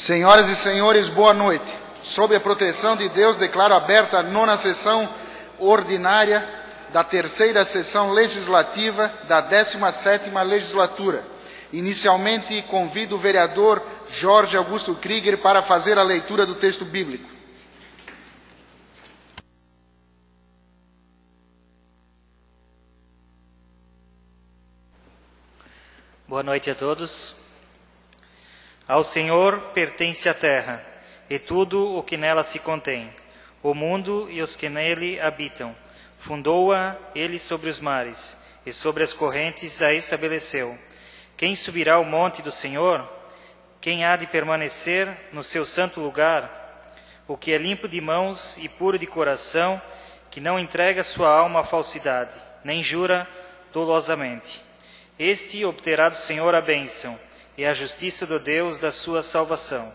Senhoras e senhores, boa noite. Sob a proteção de Deus, declaro aberta a 9ª sessão ordinária da 3ª sessão legislativa da 17ª legislatura. Inicialmente, convido o vereador Jorge Augusto Krieger para fazer a leitura do texto bíblico. Boa noite a todos. Ao Senhor pertence a terra e tudo o que nela se contém, o mundo e os que nele habitam. Fundou-a ele sobre os mares e sobre as correntes a estabeleceu. Quem subirá ao monte do Senhor? Quem há de permanecer no seu santo lugar? O que é limpo de mãos e puro de coração, que não entrega sua alma à falsidade, nem jura dolosamente. Este obterá do Senhor a bênção e a justiça do Deus da sua salvação.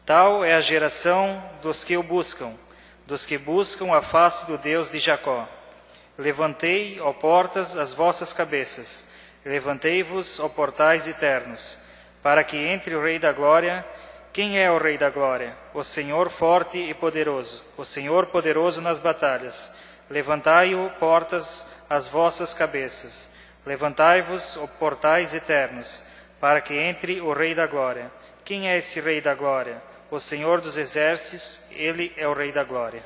Tal é a geração dos que o buscam, dos que buscam a face do Deus de Jacó. Levantei, ó portas, as vossas cabeças, levantei-vos, ó portais eternos, para que entre o Rei da Glória. Quem é o Rei da Glória? O Senhor forte e poderoso, o Senhor poderoso nas batalhas. Levantai-o, portas, as vossas cabeças, levantai-vos, ó portais eternos, para que entre o Rei da Glória. Quem é esse Rei da Glória? O Senhor dos Exércitos, ele é o Rei da Glória.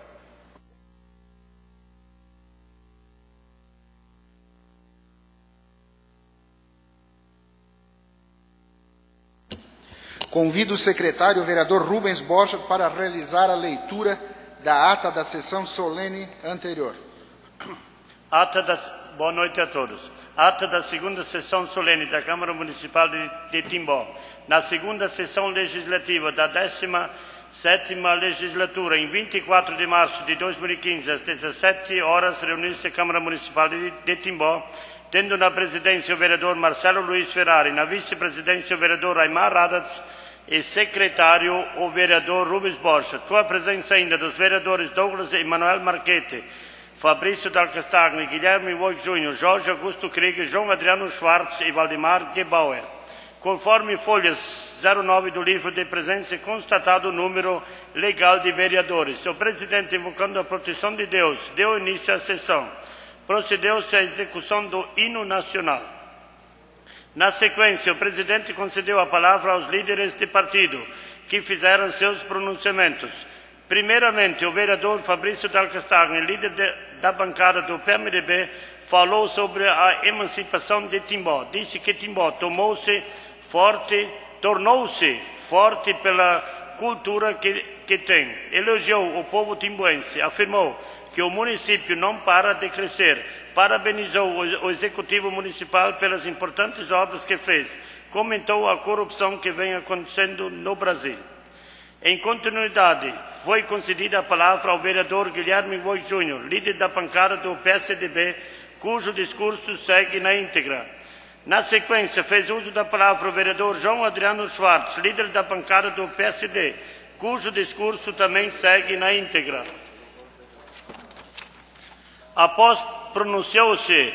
Convido o secretário, o vereador Rubens Borja, para realizar a leitura da ata da sessão solene anterior. Boa noite a todos. Ata da 2ª sessão solene da Câmara Municipal de Timbó. Na 2ª sessão legislativa da 17ª legislatura, em 24 de março de 2015, às 17 horas, reuniu-se a Câmara Municipal de Timbó, tendo na presidência o vereador Marcelo Luiz Ferrari, na vice-presidência o vereador Aymar Adatz e secretário o vereador Rubens Borja. Com a presença ainda dos vereadores Douglas Emanuel Marchetti, Fabrício Dal Castagno, Guilherme Voigt Júnior, Jorge Augusto Krieger, João Adriano Schwartz e Valdemar Gebauer. Conforme folhas 09 do livro de presença, constatado o número legal de vereadores. O presidente, invocando a proteção de Deus, deu início à sessão. Procedeu-se à execução do hino nacional. Na sequência, o presidente concedeu a palavra aos líderes de partido, que fizeram seus pronunciamentos. Primeiramente, o vereador Fabrício Dal Castagno, líder da bancada do PMDB, falou sobre a emancipação de Timbó. Disse que Timbó tornou-se forte pela cultura que tem. Elogiou o povo timboense, afirmou que o município não para de crescer. Parabenizou o Executivo Municipal pelas importantes obras que fez. Comentou a corrupção que vem acontecendo no Brasil. Em continuidade, foi concedida a palavra ao vereador Guilherme Voigt Júnior, líder da bancada do PSDB, cujo discurso segue na íntegra. Na sequência, fez uso da palavra o vereador João Adriano Schwartz, líder da bancada do PSD, cujo discurso também segue na íntegra. Após pronunciou-se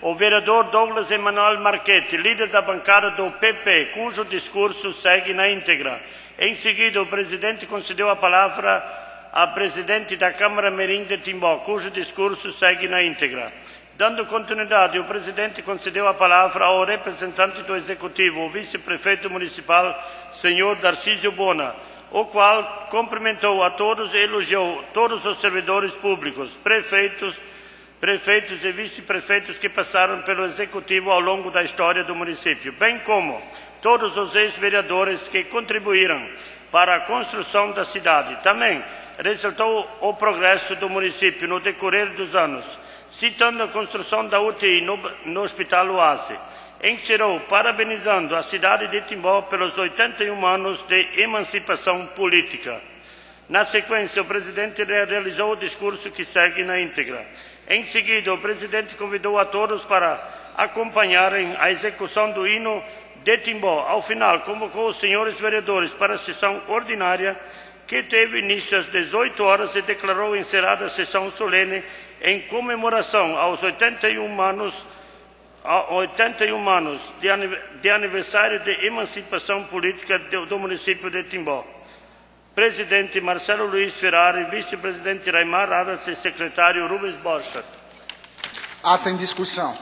o vereador Douglas Emanuel Marchetti, líder da bancada do PP, cujo discurso segue na íntegra. Em seguida, o presidente concedeu a palavra à presidente da Câmara Mirim de Timbó, cujo discurso segue na íntegra. Dando continuidade, o presidente concedeu a palavra ao representante do Executivo, o vice-prefeito municipal, senhor Darcísio Bona, o qual cumprimentou a todos e elogiou todos os servidores públicos, prefeitos e vice-prefeitos que passaram pelo Executivo ao longo da história do município, bem como todos os ex-vereadores que contribuíram para a construção da cidade. Também ressaltou o progresso do município no decorrer dos anos, citando a construção da UTI no Hospital Oase. Encerrou parabenizando a cidade de Timbó pelos 81 anos de emancipação política. Na sequência, o presidente realizou o discurso que segue na íntegra. Em seguida, o presidente convidou a todos para acompanharem a execução do hino de Timbó. Ao final, convocou os senhores vereadores para a sessão ordinária, que teve início às 18 horas e declarou encerrada a sessão solene em comemoração aos 81 anos a 81 anos de aniversário de emancipação política do município de Timbó. Presidente Marcelo Luiz Ferrari, vice-presidente Raimar Adas e secretário Rubens Borchardt. Ata em discussão.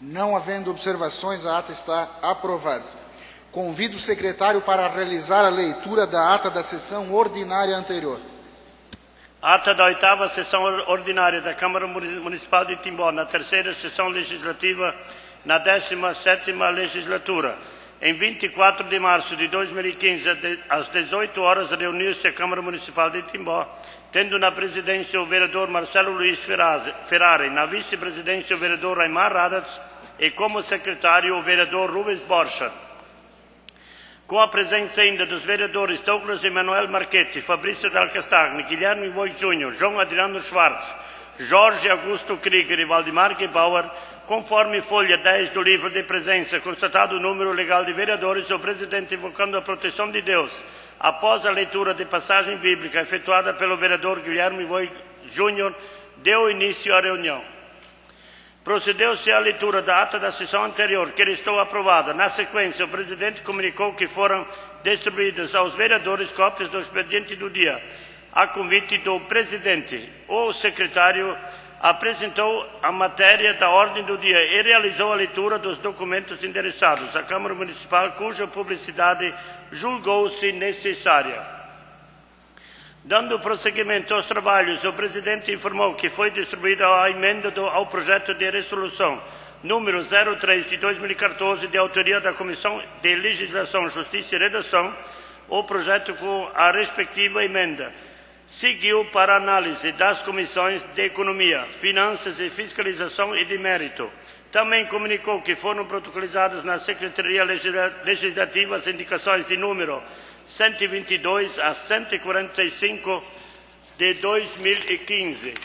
Não havendo observações, a ata está aprovada. Convido o secretário para realizar a leitura da ata da sessão ordinária anterior. Ata da 8ª sessão ordinária da Câmara Municipal de Timbó, na 3ª sessão legislativa, na 17ª legislatura. Em 24 de março de 2015, às 18 horas, reuniu-se a Câmara Municipal de Timbó, tendo na presidência o vereador Marcelo Luiz Ferrari, na vice-presidência o vereador Raimar Adas e como secretário o vereador Rubens Borchardt. Com a presença ainda dos vereadores Douglas Emanuel Marchetti, Fabrício Del Castagni, Guilherme Voigt Júnior, João Adriano Schwartz, Jorge Augusto Krieger e Valdemar Gebauer, conforme folha 10 do livro de presença, constatado o número legal de vereadores, o presidente, invocando a proteção de Deus, após a leitura de passagem bíblica efetuada pelo vereador Guilherme Voigt Júnior, deu início à reunião. Procedeu-se à leitura da ata da sessão anterior, que restou aprovada. Na sequência, o presidente comunicou que foram distribuídas aos vereadores cópias do expediente do dia. A convite do presidente, o secretário apresentou a matéria da ordem do dia e realizou a leitura dos documentos endereçados à Câmara Municipal, cuja publicidade julgou-se necessária. Dando prosseguimento aos trabalhos, o presidente informou que foi distribuída a emenda ao projeto de resolução número 03 de 2014, de autoria da Comissão de Legislação, Justiça e Redação, o projeto com a respectiva emenda. Seguiu para análise das comissões de Economia, Finanças e Fiscalização e de Mérito. Também comunicou que foram protocolizadas na Secretaria Legislativa as indicações de número 122 a 145 de 2015.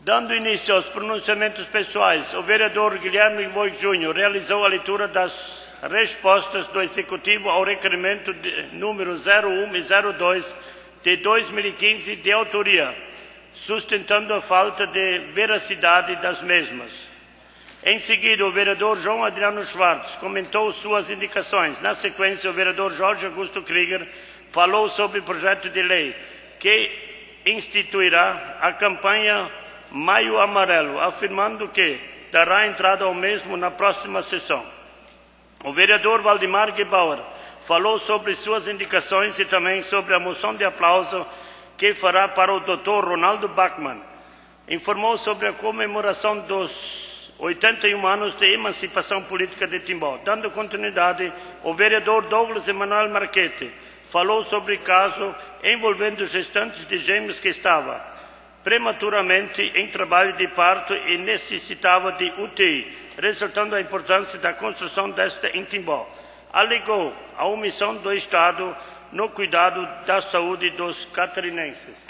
Dando início aos pronunciamentos pessoais, o vereador Guilherme Voigt Júnior realizou a leitura das respostas do Executivo ao requerimento número 01 e 02 de 2015 de autoria, sustentando a falta de veracidade das mesmas. Em seguida, o vereador João Adriano Schwartz comentou suas indicações. Na sequência, o vereador Jorge Augusto Krieger falou sobre o projeto de lei que instituirá a campanha Maio Amarelo, afirmando que dará entrada ao mesmo na próxima sessão. O vereador Valdemar Gebauer falou sobre suas indicações e também sobre a moção de aplauso que fará para o Dr. Ronaldo Bachmann. Informou sobre a comemoração dos 81 anos de emancipação política de Timbó. Dando continuidade, o vereador Douglas Emanuel Marchetti falou sobre o caso envolvendo gestantes de gêmeos que estava prematuramente em trabalho de parto e necessitava de UTI, ressaltando a importância da construção desta em Timbó. Alegou a omissão do Estado no cuidado da saúde dos catarinenses.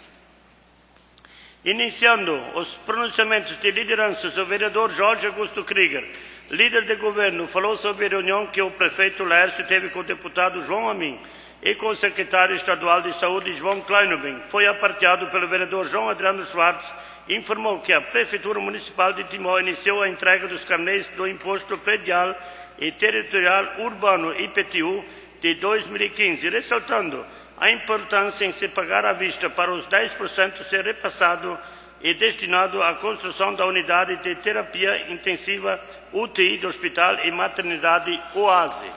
Iniciando os pronunciamentos de lideranças, o vereador Jorge Augusto Krieger, líder de governo, falou sobre a reunião que o prefeito Laércio teve com o deputado João Amin e com o secretário estadual de saúde João Kleinubin. Foi aparteado pelo vereador João Adriano Schwartz, informou que a Prefeitura Municipal de Timbó iniciou a entrega dos carnês do Imposto Predial e Territorial Urbano IPTU de 2015, ressaltando a importância em se pagar à vista para os 10% ser repassado e destinado à construção da unidade de terapia intensiva UTI do Hospital e Maternidade OASE.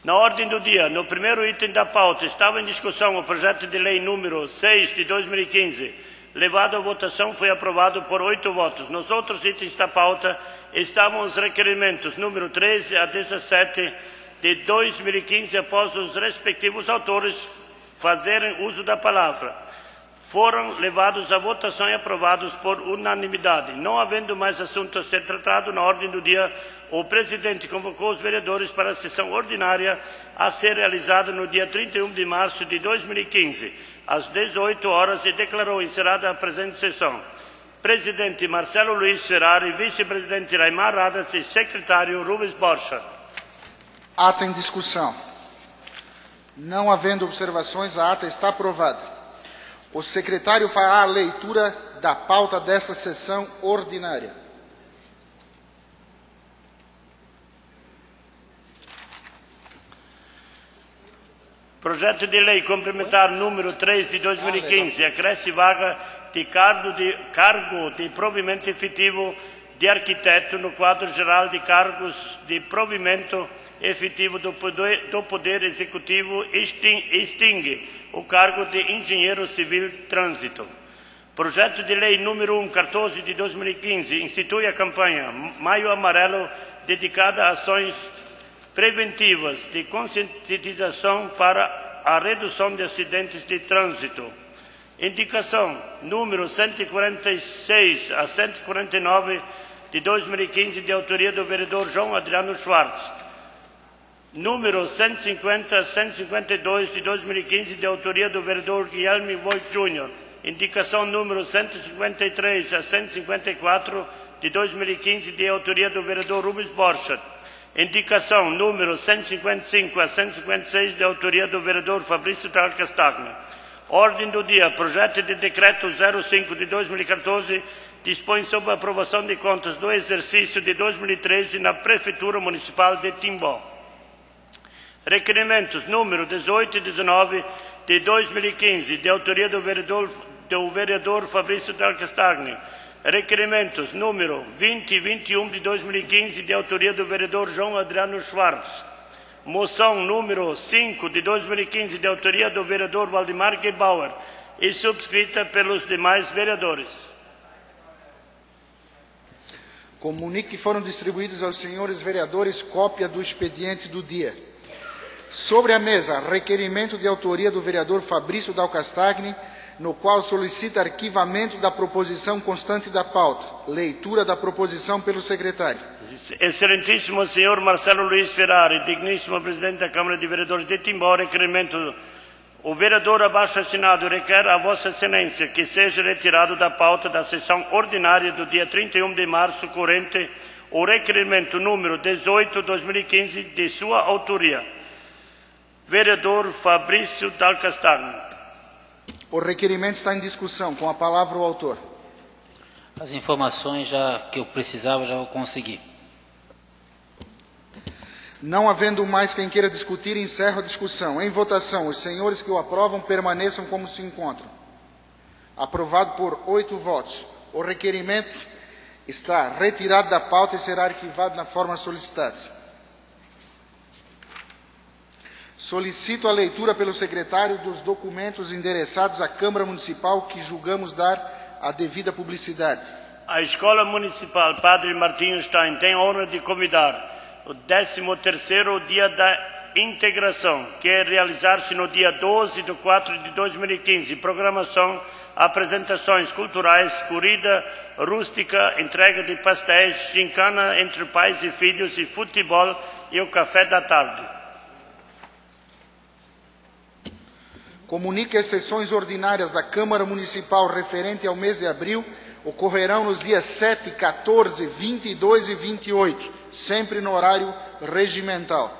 Na ordem do dia, no primeiro item da pauta, estava em discussão o projeto de lei número 6 de 2015. Levado à votação, foi aprovado por 8 votos. Nos outros itens da pauta estavam os requerimentos número 13 a 17 de 2015, após os respectivos autores fazerem uso da palavra. Foram levados à votação e aprovados por unanimidade. Não havendo mais assunto a ser tratado na ordem do dia, o presidente convocou os vereadores para a sessão ordinária a ser realizada no dia 31 de março de 2015, às 18 horas, e declarou encerrada a presente sessão. Presidente Marcelo Luiz Ferrari, vice-presidente Raimar Adas e secretário Rubens Borchardt. Ata em discussão. Não havendo observações, a ata está aprovada. O secretário fará a leitura da pauta desta sessão ordinária. Projeto de lei complementar número 3 de 2015, acresce vaga de cargo de provimento efetivo de arquiteto no quadro geral de cargos de provimento efetivo do Poder Executivo, extingue o cargo de engenheiro civil trânsito. Projeto de lei número 14 de 2015, institui a campanha Maio Amarelo, dedicada a ações preventivas de conscientização para a redução de acidentes de trânsito. Indicação número 146 a 149 de 2015, de autoria do vereador João Adriano Schwartz. Número 150 a 152 de 2015, de autoria do vereador Guilherme Voigt Júnior. Indicação número 153 a 154 de 2015, de autoria do vereador Rubens Borchardt. Indicação número 155 a 156, de autoria do vereador Fabrício Dal Castagna. Ordem do dia. Projeto de decreto 05 de 2014 dispõe sobre a aprovação de contas do exercício de 2013 na Prefeitura Municipal de Timbó. Requerimentos número 18 e 19 de 2015, de autoria do vereador Fabrício Dal Castagna. Requerimentos número 20 e 21 de 2015, de autoria do vereador João Adriano Schwartz. Moção número 5 de 2015, de autoria do vereador Valdemar Gebauer e subscrita pelos demais vereadores. Comunique que foram distribuídos aos senhores vereadores cópia do expediente do dia. Sobre a mesa, requerimento de autoria do vereador Fabrício Dal Castagna, no qual solicita arquivamento da proposição constante da pauta. Leitura da proposição pelo secretário. Excelentíssimo senhor Marcelo Luiz Ferrari, digníssimo presidente da Câmara de Vereadores de Timbó, requerimento. O vereador abaixo assinado requer a Vossa Excelência que seja retirado da pauta da sessão ordinária do dia 31 de março corrente o requerimento número 18/2015 de sua autoria. Vereador Fabrício Dal Castagna. O requerimento está em discussão. Com a palavra o autor. As informações que eu precisava já eu consegui. Não havendo mais quem queira discutir, encerro a discussão. Em votação, os senhores que o aprovam permaneçam como se encontram. Aprovado por 8 votos. O requerimento está retirado da pauta e será arquivado na forma solicitada. Solicito a leitura pelo secretário dos documentos endereçados à Câmara Municipal que julgamos dar a devida publicidade. A Escola Municipal Padre Martinho Stein tem a honra de convidar o 13º Dia da Integração, que é realizar-se no dia 12 de 4 de 2015. Programação, apresentações culturais, corrida rústica, entrega de pastéis, gincana entre pais e filhos e futebol e o café da tarde. Comunique que as sessões ordinárias da Câmara Municipal referente ao mês de abril ocorrerão nos dias 7, 14, 22 e 28, sempre no horário regimental.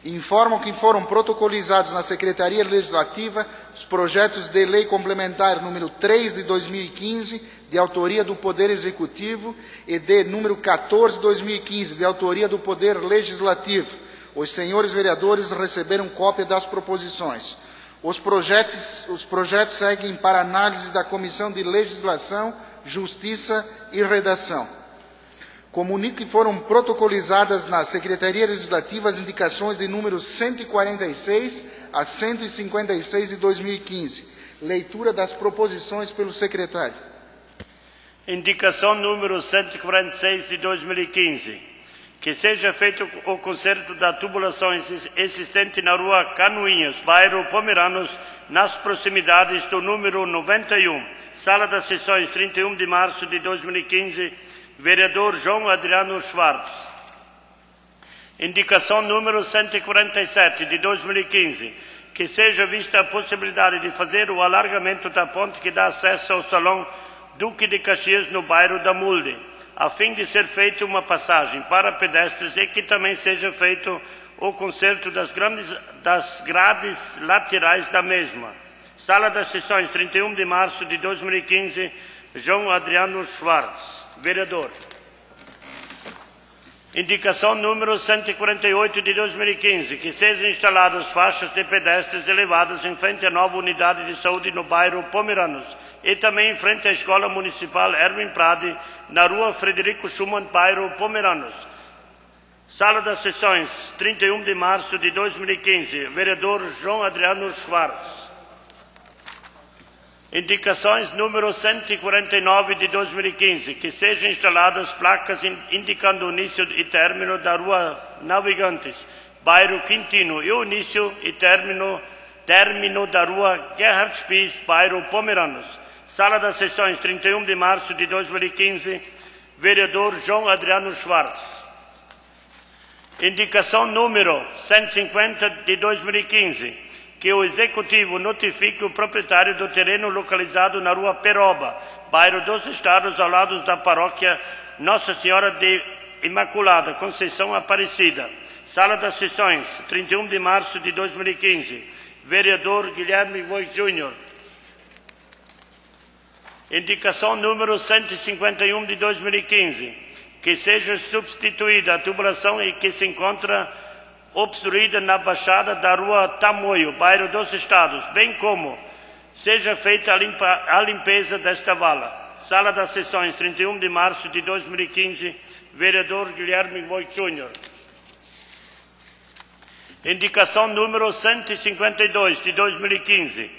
Informam que foram protocolizados na Secretaria Legislativa os projetos de lei complementar número 3 de 2015, de autoria do Poder Executivo, e de número 14 de 2015, de autoria do Poder Legislativo. Os senhores vereadores receberam cópia das proposições. Os projetos seguem para análise da Comissão de Legislação, Justiça e Redação. Comunico que foram protocolizadas na Secretaria Legislativa as indicações de números 146 a 156 de 2015. Leitura das proposições pelo secretário. Indicação número 146 de 2015. Que seja feito o conserto da tubulação existente na rua Canoinhos, bairro Pomeranos, nas proximidades do número 91. Sala das Sessões, 31 de março de 2015. Vereador João Adriano Schwartz. Indicação número 147 de 2015. Que seja vista a possibilidade de fazer o alargamento da ponte que dá acesso ao Salão Duque de Caxias, no bairro da Mulde, a fim de ser feita uma passagem para pedestres e que também seja feito o conserto das grades laterais da mesma. Sala das Sessões, 31 de março de 2015, João Adriano Schwartz, vereador. Indicação número 148 de 2015, que sejam instaladas faixas de pedestres elevadas em frente à nova unidade de saúde no bairro Pomeranos e também em frente à Escola Municipal Erwin Prade, na rua Frederico Schumann, bairro Pomeranos. Sala das Sessões, 31 de março de 2015, vereador João Adriano Schwartz. Indicações número 149 de 2015, que sejam instaladas placas indicando o início e término da Rua Navegantes, bairro Quintino, e o início e término da Rua Gerhard Spies, bairro Pomeranos. Sala das Sessões, 31 de março de 2015, vereador João Adriano Schwartz. Indicação número 150 de 2015, que o Executivo notifique o proprietário do terreno localizado na Rua Peroba, bairro dos Estados, ao lado da paróquia Nossa Senhora de Imaculada, Conceição Aparecida. Sala das Sessões, 31 de março de 2015, vereador Guilherme Voigt Júnior. Indicação número 151 de 2015, que seja substituída a tubulação e que se encontra obstruída na baixada da Rua Tamoio, bairro dos Estados, bem como seja feita a limpeza desta vala. Sala das Sessões, 31 de março de 2015, vereador Guilherme Voigt Júnior. Indicação número 152 de 2015,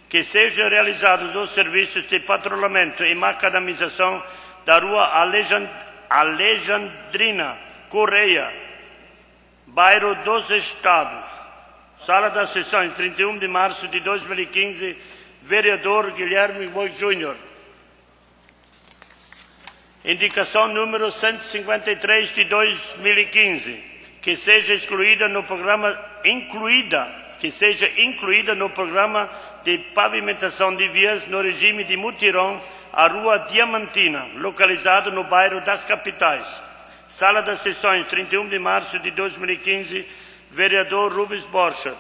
que sejam realizados os serviços de patrulhamento e macadamização da Rua Alexandrina Correia, bairro dos Estados. Sala das Sessões, 31 de março de 2015, vereador Guilherme Voigt Júnior. Indicação número 153 de 2015, que seja incluída no programa de pavimentação de vias no regime de mutirão a Rua Diamantina, localizado no bairro das Capitais. Sala das Sessões, 31 de março de 2015, vereador Rubens Borchardt.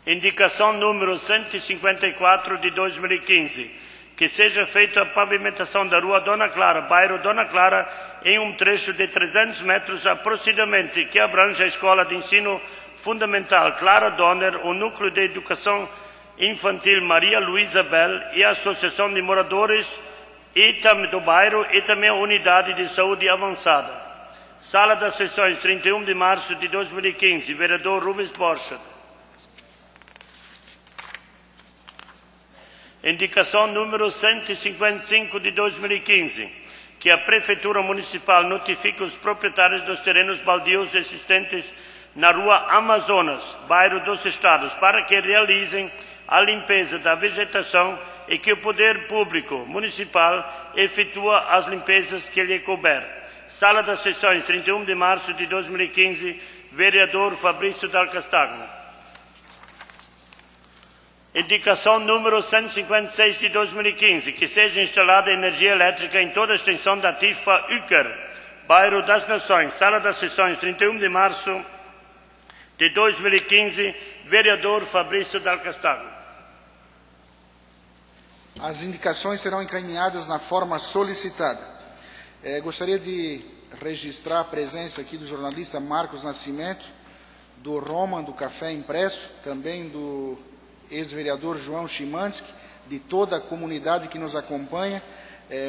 Indicação número 154 de 2015, que seja feita a pavimentação da Rua Dona Clara, bairro Dona Clara, em um trecho de 300 metros aproximadamente, que abrange a Escola de Ensino Fundamental Clara Donner, o Núcleo de Educação Infantil Maria Luísa Bell e a Associação de Moradores do bairro e também a Unidade de Saúde Avançada. Sala das Sessões, 31 de março de 2015, vereador Rubens Borchardt. Indicação número 155 de 2015, que a Prefeitura Municipal notifique os proprietários dos terrenos baldios existentes na Rua Amazonas, bairro dos Estados, para que realizem a limpeza da vegetação e que o Poder Público Municipal efetua as limpezas que lhe couber. Sala das Sessões, 31 de março de 2015, vereador Fabrício Dal Castagno. Indicação número 156 de 2015, que seja instalada energia elétrica em toda a extensão da Tifa Ucker, bairro das Nações. Sala das Sessões, 31 de março de 2015, vereador Fabrício Dal Castagno. As indicações serão encaminhadas na forma solicitada. Gostaria de registrar a presença aqui do jornalista Marcos Nascimento, do Roma, do Café Impresso, também do ex-vereador João Chimansky, de toda a comunidade que nos acompanha,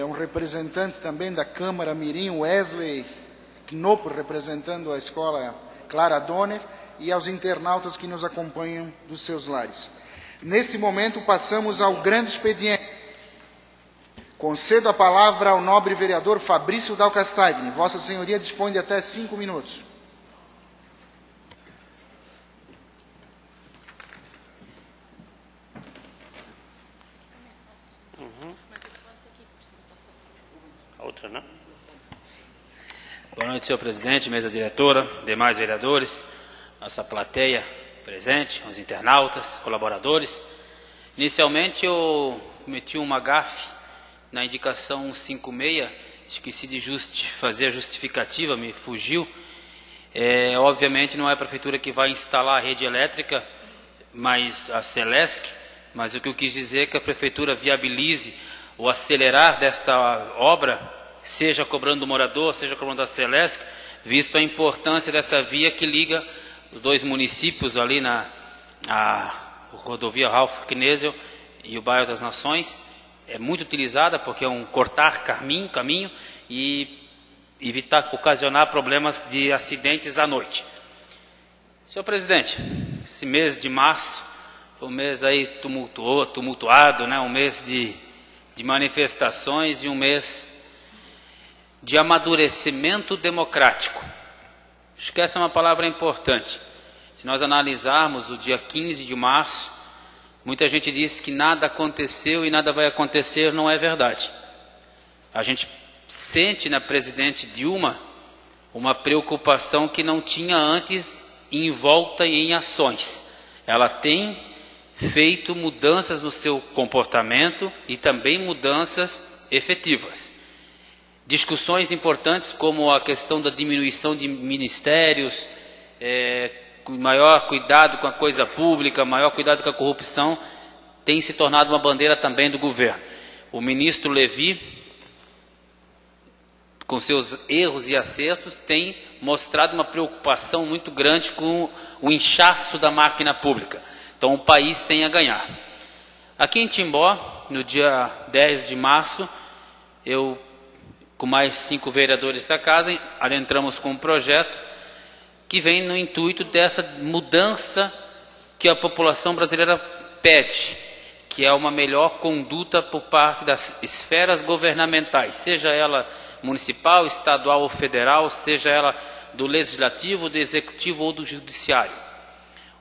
um representante também da Câmara Mirim, Wesley Knopp, representando a Escola Clara Donner, e aos internautas que nos acompanham dos seus lares. Neste momento, passamos ao grande expediente. Concedo a palavra ao nobre vereador Fabrício Dal Castagno. Vossa Senhoria dispõe de até 5 minutos. A outra, não? Boa noite, senhor presidente, mesa diretora, demais vereadores, nossa plateia presente, os internautas, colaboradores. Inicialmente eu cometi uma gafe na indicação 56, esqueci de fazer a justificativa, me fugiu. Obviamente não é a prefeitura que vai instalar a rede elétrica, mais a Celesc, mas o que eu quis dizer é que a Prefeitura viabilize o acelerar desta obra, seja cobrando do morador, seja cobrando da Celesc, visto a importância dessa via que liga os dois municípios ali a rodovia Ralph Knezzel e o bairro das Nações. É muito utilizada porque é um cortar caminho e ocasionar problemas de acidentes à noite. Senhor presidente, esse mês de março foi um mês aí tumultuado, né? Um mês de manifestações e um mês de amadurecimento democrático. Acho que essa é uma palavra importante. Se nós analisarmos o dia 15 de março, muita gente diz que nada aconteceu e nada vai acontecer. Não é verdade. A gente sente na presidente Dilma uma preocupação que não tinha antes em volta e em ações. Ela tem feito mudanças no seu comportamento e também mudanças efetivas. Discussões importantes como a questão da diminuição de ministérios, maior cuidado com a coisa pública, maior cuidado com a corrupção, tem se tornado uma bandeira também do governo. O ministro Levi, com seus erros e acertos, tem mostrado uma preocupação muito grande com o inchaço da máquina pública. Então o país tem a ganhar. Aqui em Timbó, no dia 10 de março, eu, com mais 5 vereadores da casa, adentramos com um projeto que vem no intuito dessa mudança que a população brasileira pede, que é uma melhor conduta por parte das esferas governamentais, seja ela municipal, estadual ou federal, seja ela do legislativo, do executivo ou do judiciário.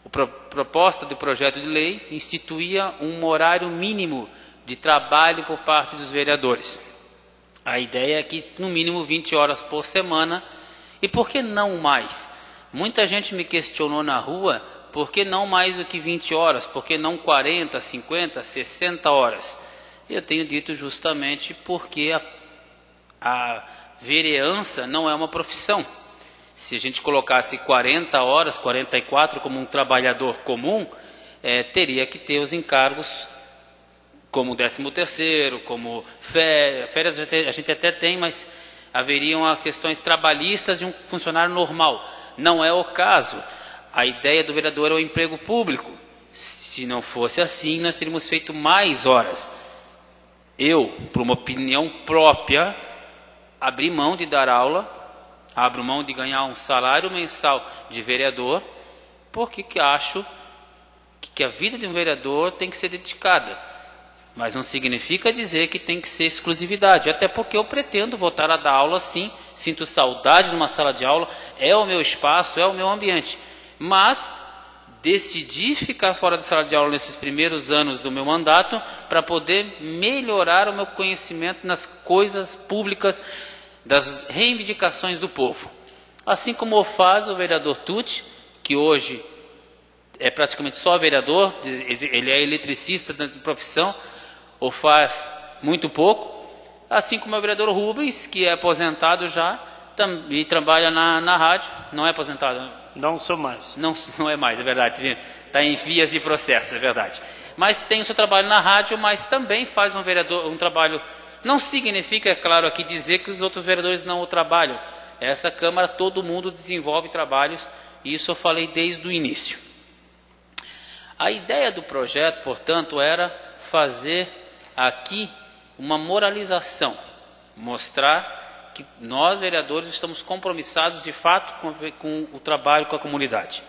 A proposta do projeto de lei instituía um horário mínimo de trabalho por parte dos vereadores. A ideia é que no mínimo 20 horas por semana. E por que não mais? Muita gente me questionou na rua, por que não mais do que 20 horas? Por que não 40, 50, 60 horas? Eu tenho dito justamente porque a vereança não é uma profissão. Se a gente colocasse 40 horas, 44 como um trabalhador comum, teria que ter os encargos como 13º, como férias a gente até tem, mas haveriam as questões trabalhistas de um funcionário normal. Não é o caso. A ideia do vereador é o emprego público. Se não fosse assim, nós teríamos feito mais horas. Eu, por uma opinião própria, abri mão de dar aula, abro mão de ganhar um salário mensal de vereador, porque acho que a vida de um vereador tem que ser dedicada. Mas não significa dizer que tem que ser exclusividade, até porque eu pretendo voltar a dar aula sim, sinto saudade de uma sala de aula, é o meu espaço, é o meu ambiente. Mas decidi ficar fora da sala de aula nesses primeiros anos do meu mandato para poder melhorar o meu conhecimento nas coisas públicas, das reivindicações do povo. Assim como faz o vereador Tucci, que hoje é praticamente só vereador, ele é eletricista da profissão, ou faz muito pouco, assim como o vereador Rubens, que é aposentado já e trabalha na rádio. Não é aposentado? Não sou mais. Não é mais, é verdade, está em vias de processo, é verdade. Mas tem o seu trabalho na rádio, mas também faz um trabalho. Não significa, é claro, aqui dizer que os outros vereadores não o trabalham. Essa Câmara, todo mundo desenvolve trabalhos, e isso eu falei desde o início. A ideia do projeto, portanto, era fazer aqui uma moralização, mostrar que nós, vereadores, estamos compromissados de fato com o trabalho com a comunidade.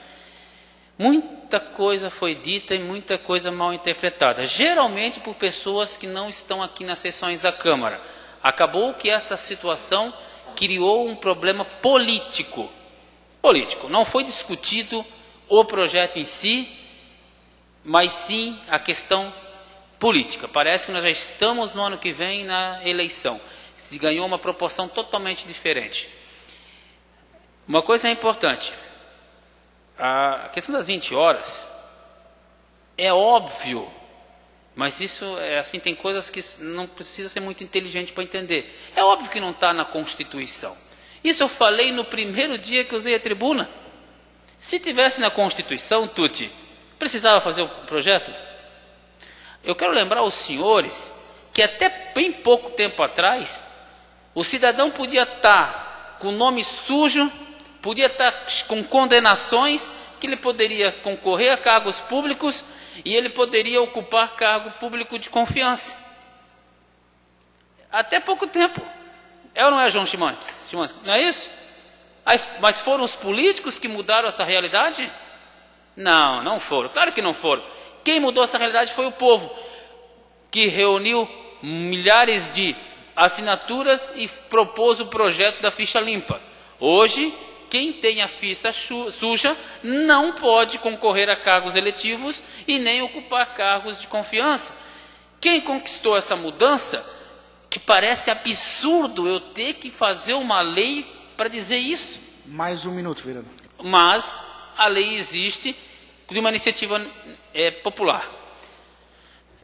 Muita coisa foi dita e muita coisa mal interpretada, geralmente por pessoas que não estão aqui nas sessões da Câmara. Acabou que essa situação criou um problema político. Não foi discutido o projeto em si, mas sim a questão política. Parece que nós já estamos no ano que vem na eleição. Se ganhou uma proporção totalmente diferente. Uma coisa é importante. A questão das 20 horas é óbvio, mas isso é assim, tem coisas que não precisa ser muito inteligente para entender. É óbvio que não está na Constituição. Isso eu falei no primeiro dia que usei a tribuna. Se tivesse na Constituição, Tucci, Precisava fazer o projeto? Eu quero lembrar aos senhores que até bem pouco tempo atrás, o cidadão podia estar com nome sujo, podia estar com condenações, que ele poderia concorrer a cargos públicos e ele poderia ocupar cargo público de confiança. Até pouco tempo. É ou não é, João Chimanski? Não é isso? Mas foram os políticos que mudaram essa realidade? Não, não foram. Claro que não foram. Quem mudou essa realidade foi o povo, que reuniu milhares de assinaturas e propôs o projeto da ficha limpa. Hoje, quem tem a ficha suja não pode concorrer a cargos eletivos e nem ocupar cargos de confiança. Quem conquistou essa mudança, que parece absurdo eu ter que fazer uma lei para dizer isso. Mais um minuto, vereador. Mas a lei existe de uma iniciativa popular.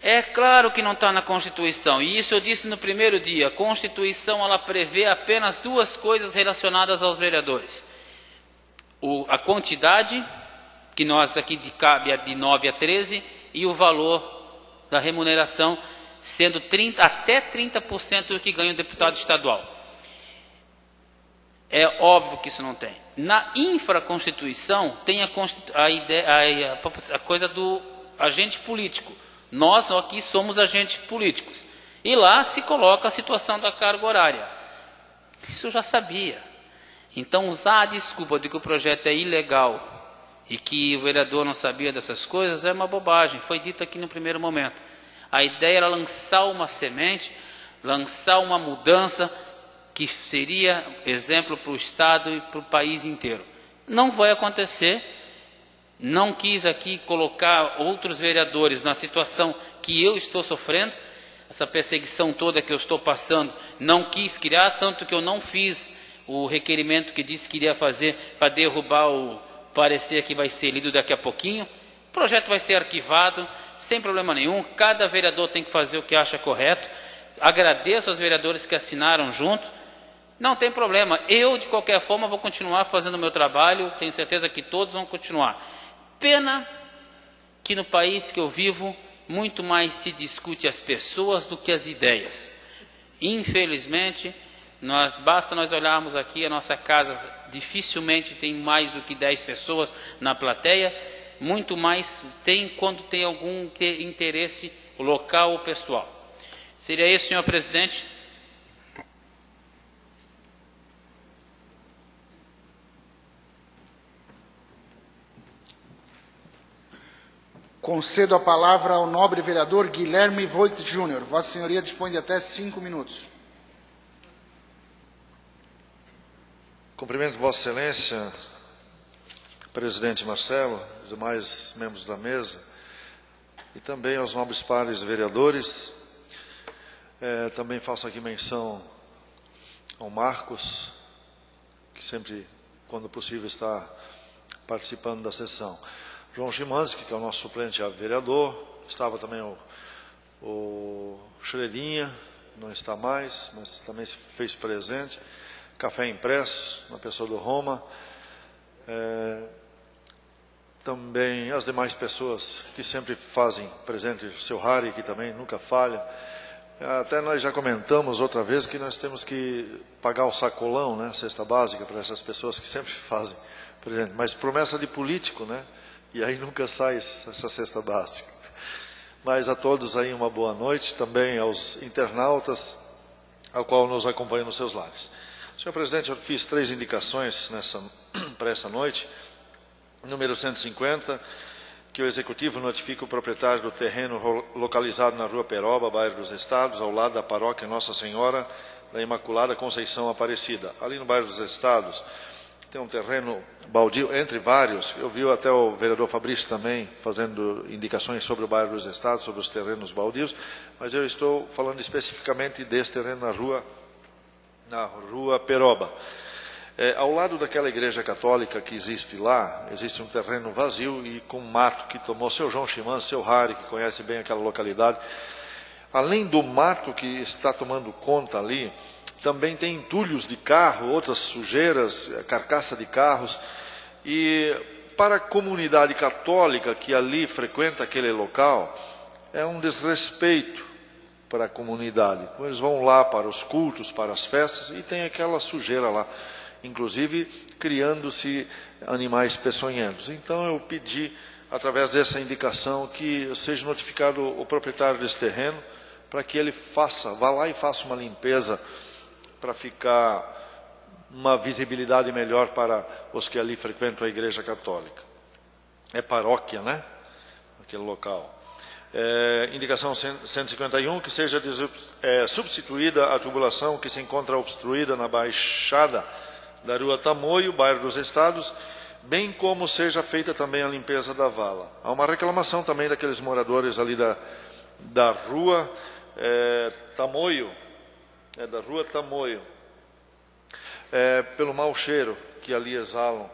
É claro que não está na Constituição, e isso eu disse no primeiro dia. A Constituição, ela prevê apenas duas coisas relacionadas aos vereadores. A quantidade, que nós aqui cabe de 9 a 13, e o valor da remuneração, sendo até 30% do que ganha o deputado estadual. É óbvio que isso não tem. Na infraconstituição tem a coisa do agente político. Nós aqui somos agentes políticos. E lá se coloca a situação da carga horária. Isso eu já sabia. Então usar a desculpa de que o projeto é ilegal e que o vereador não sabia dessas coisas é uma bobagem. Foi dito aqui no primeiro momento. A ideia era lançar uma semente, lançar uma mudança que seria exemplo para o Estado e para o país inteiro. Não vai acontecer. Não quis aqui colocar outros vereadores na situação que eu estou sofrendo, essa perseguição toda que eu estou passando, não quis criar, tanto que eu não fiz o requerimento que disse que iria fazer para derrubar o parecer que vai ser lido daqui a pouquinho. O projeto vai ser arquivado, sem problema nenhum, cada vereador tem que fazer o que acha correto. Agradeço aos vereadores que assinaram junto, não tem problema. Eu, de qualquer forma, vou continuar fazendo o meu trabalho, tenho certeza que todos vão continuar. Pena que no país que eu vivo, muito mais se discute as pessoas do que as ideias. Infelizmente, basta nós olharmos aqui, a nossa casa dificilmente tem mais do que 10 pessoas na plateia, muito mais tem quando tem algum interesse local ou pessoal. Seria isso, senhor presidente? Concedo a palavra ao nobre vereador Guilherme Voigt Júnior. Vossa Senhoria dispõe de até 5 minutos. Cumprimento Vossa Excelência, presidente Marcelo, os demais membros da mesa, e também aos nobres pares vereadores. Também faço aqui menção ao Marcos, que sempre, quando possível, está participando da sessão. João Chimanski, que é o nosso suplente a vereador, estava também o Schrelinha, não está mais, mas também se fez presente. Café Impresso, na pessoa do Roma. Também as demais pessoas que sempre fazem presente, o seu Harry, que também nunca falha. Até nós já comentamos outra vez que nós temos que pagar o sacolão, né, cesta básica, para essas pessoas que sempre fazem presente. Mas promessa de político, né? E aí nunca sai essa cesta básica. Mas a todos aí uma boa noite, também aos internautas, ao qual nos acompanham nos seus lares. Senhor presidente, eu fiz 3 indicações para essa noite. Número 150, que o Executivo notifica o proprietário do terreno localizado na Rua Peroba, bairro dos Estados, ao lado da paróquia Nossa Senhora da Imaculada Conceição Aparecida. Ali no bairro dos Estados tem um terreno baldio, entre vários. Eu vi até o vereador Fabrício também fazendo indicações sobre o bairro dos Estados, sobre os terrenos baldios, mas eu estou falando especificamente desse terreno na Rua Peroba. Ao lado daquela igreja católica que existe lá, existe um terreno vazio e com mato que tomou seu João Chimã, seu Harry, que conhece bem aquela localidade. Além do mato que está tomando conta ali, também tem entulhos de carro, outras sujeiras, carcaça de carros, e para a comunidade católica que ali frequenta aquele local, é um desrespeito para a comunidade. Eles vão lá para os cultos, para as festas, e tem aquela sujeira lá, inclusive criando-se animais peçonhentos. Então eu pedi, através dessa indicação, que seja notificado o proprietário desse terreno, para que ele vá lá e faça uma limpeza, para ficar uma visibilidade melhor para os que ali frequentam a Igreja Católica. É paróquia, né? Aquele local. Indicação 151, que seja substituída a tubulação que se encontra obstruída na baixada da Rua Tamoio, bairro dos Estados, bem como seja feita também a limpeza da vala. Há uma reclamação também daqueles moradores ali da Rua Tamoio, da Rua Tamoio, pelo mau cheiro que ali exalam,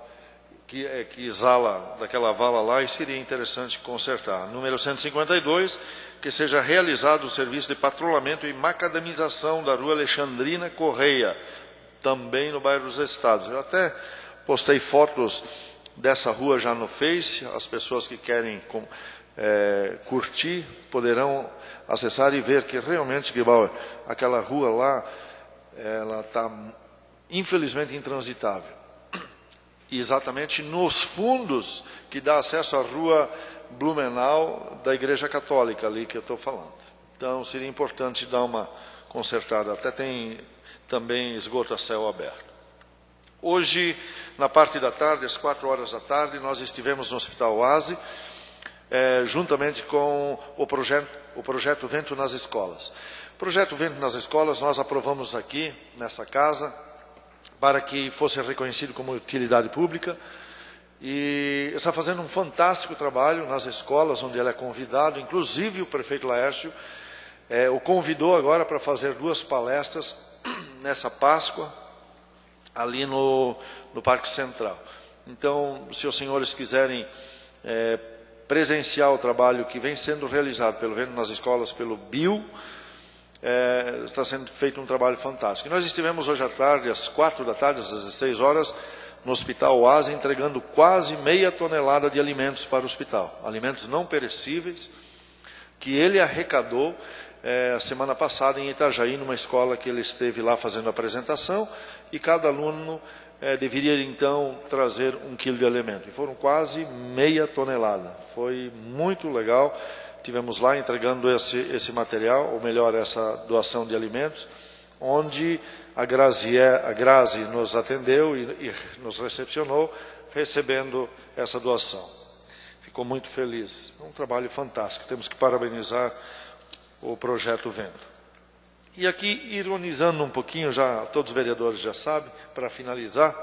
que exala daquela vala lá, e seria interessante consertar. Número 152, que seja realizado o serviço de patrulhamento e macadamização da Rua Alexandrina Correia, também no bairro dos Estados. Eu até postei fotos dessa rua já no Face, as pessoas que querem curtir poderão acessar e ver que realmente, Gebauer, aquela rua lá, ela está infelizmente intransitável. E exatamente nos fundos que dá acesso à Rua Blumenau da Igreja Católica, ali que eu estou falando. Então seria importante dar uma consertada. Até tem também esgoto a céu aberto. Hoje, na parte da tarde, às 4 horas da tarde, nós estivemos no Hospital Oase, juntamente com o projeto Vento nas Escolas. O projeto Vento nas Escolas nós aprovamos aqui, nessa casa, para que fosse reconhecido como utilidade pública, e está fazendo um fantástico trabalho nas escolas onde ele é convidado. Inclusive o prefeito Laércio o convidou agora para fazer 2 palestras nessa Páscoa, ali no Parque Central. Então, se os senhores quiserem presenciar o trabalho que vem sendo realizado pelo Vento nas Escolas, pelo BIL, está sendo feito um trabalho fantástico. E nós estivemos hoje à tarde, às 4 da tarde, às 16 horas, no Hospital Oase, entregando quase meia tonelada de alimentos para o hospital. Alimentos não perecíveis, que ele arrecadou a semana passada em Itajaí, numa escola que ele esteve lá fazendo a apresentação, e cada aluno deveria então trazer 1 quilo de alimento. E foram quase meia tonelada. Foi muito legal. Tivemos lá entregando esse material, ou melhor, essa doação de alimentos, onde a Grazi nos atendeu e nos recepcionou, recebendo essa doação. Ficou muito feliz. É um trabalho fantástico. Temos que parabenizar o Projeto Vento. E aqui, ironizando um pouquinho, já todos os vereadores já sabem, para finalizar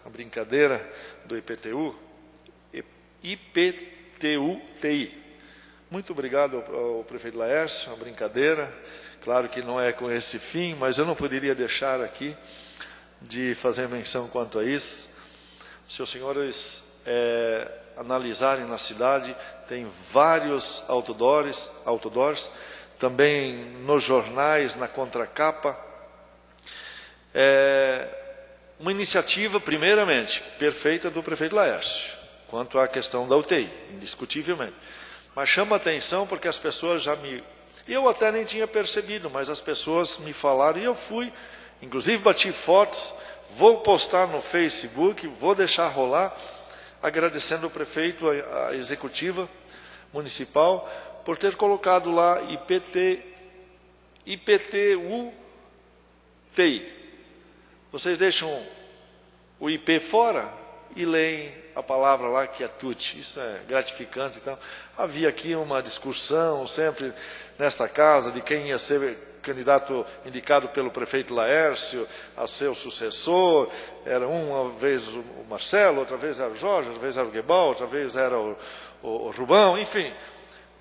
a brincadeira do IPTU-TI. Muito obrigado ao prefeito Laércio, a brincadeira. Claro que não é com esse fim, mas eu não poderia deixar aqui de fazer menção quanto a isso. Se os senhores analisarem na cidade, tem vários outdoors, também nos jornais, na contracapa. Uma iniciativa, primeiramente, perfeita do prefeito Laércio, quanto à questão da UTI, indiscutivelmente. Mas chama atenção porque as pessoas eu até nem tinha percebido, mas as pessoas me falaram, e eu fui, inclusive bati fotos, vou postar no Facebook, vou deixar rolar, agradecendo o prefeito, a executiva municipal, por ter colocado lá IPTU-TI. Vocês deixam o IP fora e leem a palavra lá que é TUT. Isso é gratificante. Então, havia aqui uma discussão sempre nesta casa de quem ia ser candidato indicado pelo prefeito Laércio a seu sucessor. Era uma vez o Marcelo, outra vez era o Jorge, outra vez era o Gebal, outra vez era o Rubão, enfim.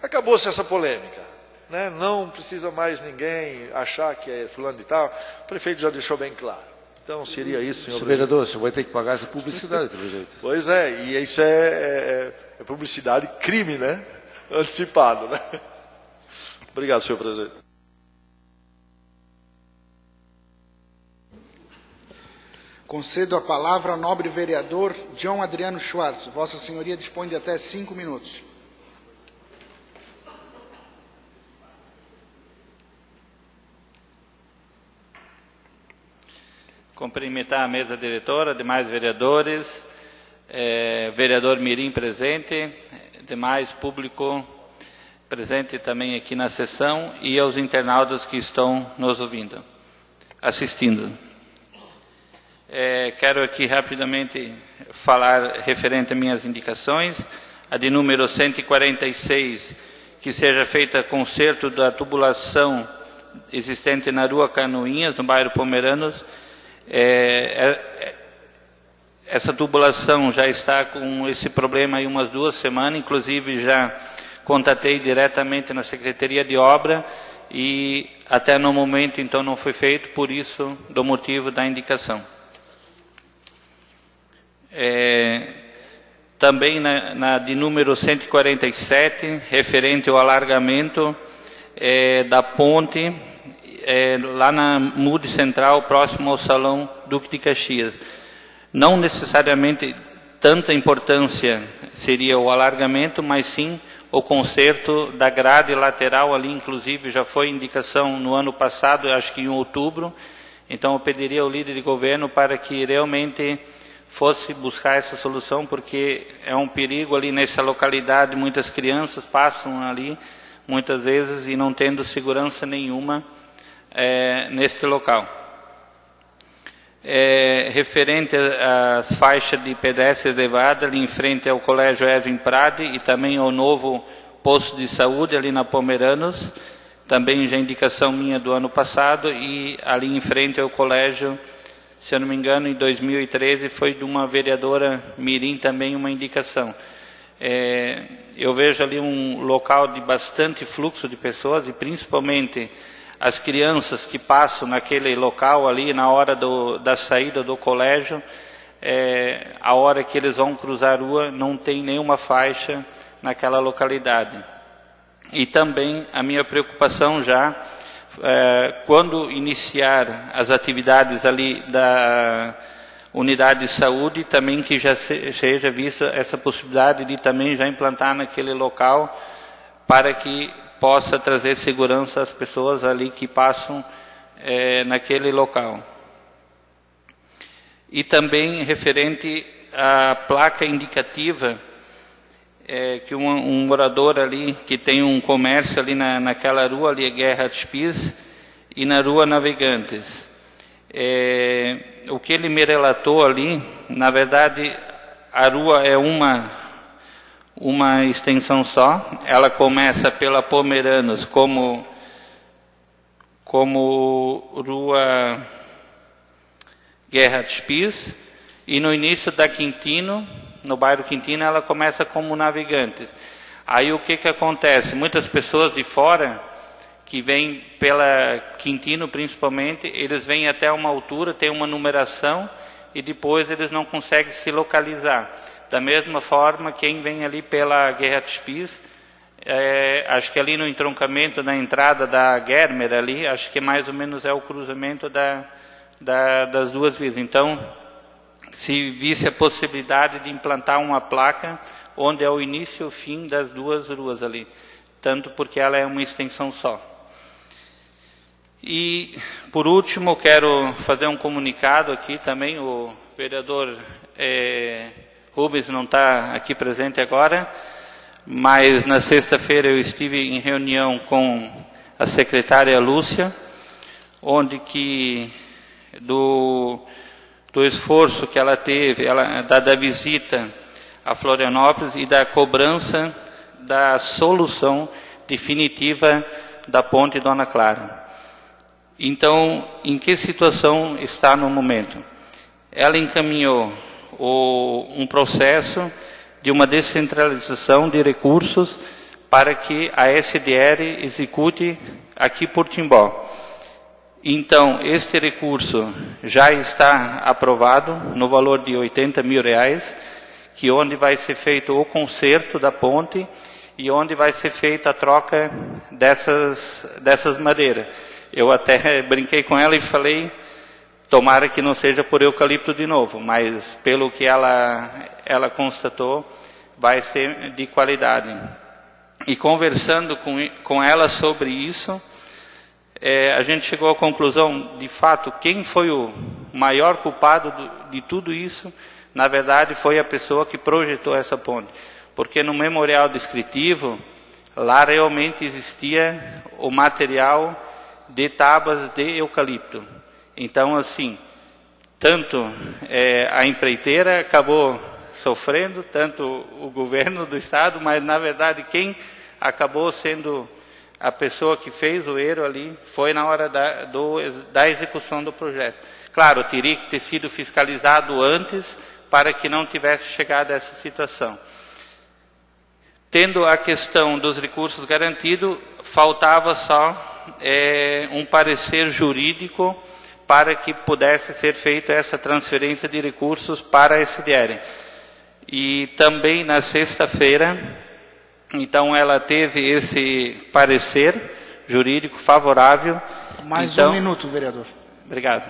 Acabou-se essa polêmica, né? Não precisa mais ninguém achar que é fulano de tal. O prefeito já deixou bem claro. Então seria isso, senhor vereador, o senhor vai ter que pagar essa publicidade, pelo jeito. Pois é, e isso é publicidade crime, né? Antecipado, né? Obrigado, senhor presidente. Concedo a palavra ao nobre vereador John Adriano Schwartz. Vossa Senhoria dispõe de até 5 minutos. Cumprimentar a mesa diretora, demais vereadores, vereador Mirim presente, demais público presente também aqui na sessão e aos internautas que estão nos ouvindo, assistindo. Quero aqui rapidamente falar referente a minhas indicações. A de número 146, que seja feita conserto da tubulação existente na Rua Canoinhas, no bairro Pomeranos. Essa tubulação já está com esse problema aí umas 2 semanas, inclusive já contatei diretamente na Secretaria de Obra e até no momento então não foi feito, por isso do motivo da indicação. Também na de número 147, referente ao alargamento da ponte lá na Mude Central, próximo ao Salão Duque de Caxias. Não necessariamente tanta importância seria o alargamento, mas sim o conserto da grade lateral ali, inclusive já foi indicação no ano passado, acho que em outubro. Então eu pediria ao líder de governo para que realmente fosse buscar essa solução, porque é um perigo ali nessa localidade, muitas crianças passam ali muitas vezes e não tendo segurança nenhuma neste local. Referente às faixas de pedestre elevada ali em frente ao Colégio Erwin Prade e também ao novo posto de saúde ali na Pomeranos, também já indicação minha do ano passado, e ali em frente ao colégio, se eu não me engano, em 2013 foi de uma vereadora Mirim também uma indicação. Eu vejo ali um local de bastante fluxo de pessoas e principalmente as crianças que passam naquele local ali na hora da saída do colégio, a hora que eles vão cruzar a rua, não tem nenhuma faixa naquela localidade. E também a minha preocupação já, quando iniciar as atividades ali da unidade de saúde, também que já seja vista essa possibilidade de também já implantar naquele local, para que possa trazer segurança às pessoas ali que passam naquele local. E também referente à placa indicativa, que um morador ali, que tem um comércio ali naquela rua, ali Guerra Spis, e na Rua Navegantes. O que ele me relatou ali, na verdade, a rua é uma extensão só, ela começa pela Pomeranos como Rua Guerra Spis, e no início da Quintino, no bairro Quintino, ela começa como Navegantes. Aí o que acontece? Muitas pessoas de fora, que vêm pela Quintino principalmente, eles vêm até uma altura, tem uma numeração, e depois eles não conseguem se localizar. Da mesma forma, quem vem ali pela Guerra Spis, acho que ali no entroncamento, na entrada da Germer ali, acho que mais ou menos é o cruzamento das duas vias. Então, se visse a possibilidade de implantar uma placa onde é o início e o fim das duas ruas ali, tanto porque ela é uma extensão só. E, por último, quero fazer um comunicado aqui também, o vereador Rubens não está aqui presente agora, mas na sexta-feira eu estive em reunião com a secretária Lúcia, onde que do esforço que ela teve, da visita a Florianópolis e da cobrança da solução definitiva da ponte Dona Clara. Então, em que situação está no momento? Ela encaminhou um processo de uma descentralização de recursos para que a SDR execute aqui por Timbó. Então, este recurso já está aprovado no valor de R$80 mil, que onde vai ser feito o conserto da ponte e onde vai ser feita a troca dessas madeiras. Eu até brinquei com ela e falei Tomara que não seja por eucalipto de novo, mas pelo que ela constatou, vai ser de qualidade. E conversando com ela sobre isso, a gente chegou à conclusão, de fato, quem foi o maior culpado de tudo isso, na verdade, foi a pessoa que projetou essa ponte. Porque no memorial descritivo, lá realmente existia o material de tábuas de eucalipto. Então, assim, tanto a empreiteira acabou sofrendo, tanto o governo do estado, mas na verdade quem acabou sendo a pessoa que fez o erro ali foi na hora da execução do projeto. Claro, teria que ter sido fiscalizado antes para que não tivesse chegado a essa situação. Tendo a questão dos recursos garantidos, faltava só um parecer jurídico para que pudesse ser feita essa transferência de recursos para a SDR. E também na sexta-feira, então ela teve esse parecer jurídico favorável. Mais um minuto, vereador. Obrigado.